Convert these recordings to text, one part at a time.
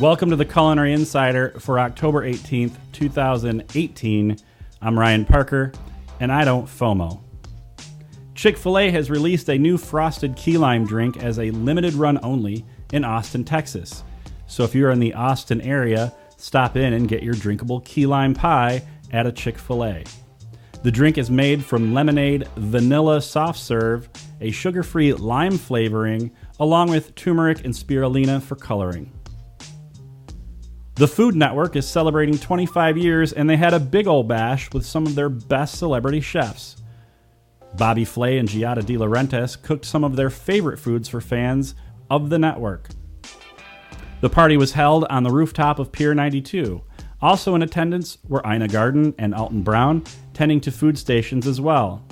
Welcome to the Culinary Insider for October 18th, 2018. I'm Ryan Parker, and I don't FOMO. Chick-fil-a has released a new frosted key lime drink as a limited run only in Austin, Texas. So if you're in the Austin area, stop in and get your drinkable key lime pie at a Chick-fil-a. The drink is made from lemonade, vanilla soft serve, a sugar-free lime flavoring, along with turmeric and spirulina for coloring. The Food Network is celebrating 25 years, and they had a big ol' bash with some of their best celebrity chefs. Bobby Flay and Giada De and cooked some of their favorite foods for fans of the network. The party was held on the rooftop of Pier 92. Also in attendance were Ina Garten and Alton Brown, tending to food stations as well.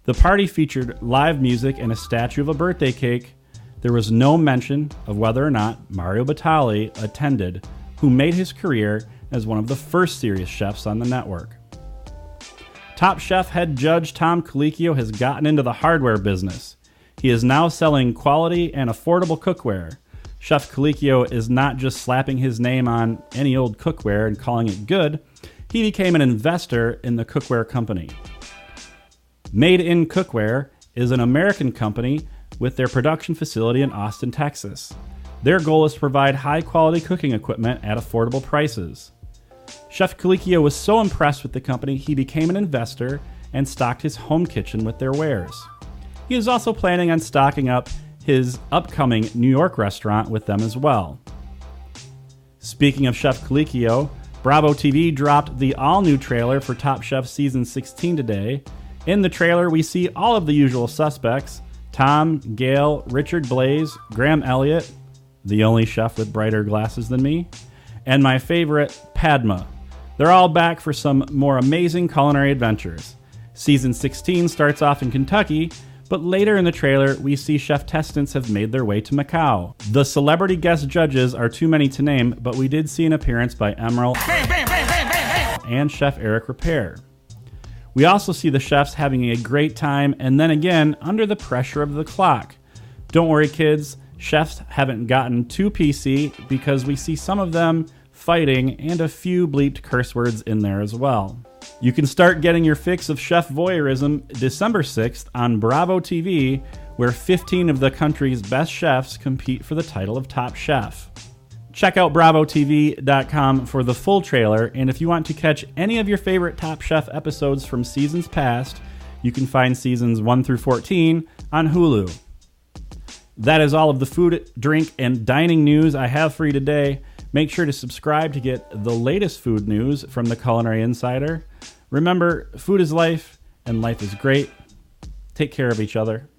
The party featured live music and a statue of a birthday cake. There was no mention of whether or not Mario Batali attended, who made his career as one of the first serious chefs on the network. Top Chef head judge Tom Colicchio has gotten into the hardware business. He is now selling quality and affordable cookware. Chef Colicchio is not just slapping his name on any old cookware and calling it good. He became an investor in the Cookware company. Made in Cookware is an American company with their production facility in Austin, Texas. Their goal is to provide high-quality cooking equipment at affordable prices. Chef Colicchio was so impressed with the company, he became an investor and stocked his home kitchen with their wares. He is also planning on stocking up his upcoming New York restaurant with them as well. Speaking of Chef Colicchio, Bravo TV dropped the all-new trailer for Top Chef Season 16 today. In the trailer, we see all of the usual suspects: Tom, Gail, Richard Blaze, Graham Elliott, the only chef with brighter glasses than me, and my favorite, Padma. They're all back for some more amazing culinary adventures. Season 16 starts off in Kentucky, but later in the trailer, we see Chef Testants have made their way to Macau. The celebrity guest judges are too many to name, but we did see an appearance by Emerald and Chef Eric Repair. We also see the chefs having a great time, and then again, under the pressure of the clock. Don't worry, kids. Chefs haven't gotten too PC because we see some of them fighting and a few bleeped curse words in there as well. You can start getting your fix of chef voyeurism December 6th on Bravo TV, where 15 of the country's best chefs compete for the title of Top Chef. Check out bravotv.com for the full trailer, and if you want to catch any of your favorite Top Chef episodes from seasons past, you can find seasons 1 through 14 on Hulu. That is all of the food, drink, and dining news I have for you today. Make sure to subscribe to get the latest food news from the Culinary Insider. Remember, food is life, and life is great. Take care of each other.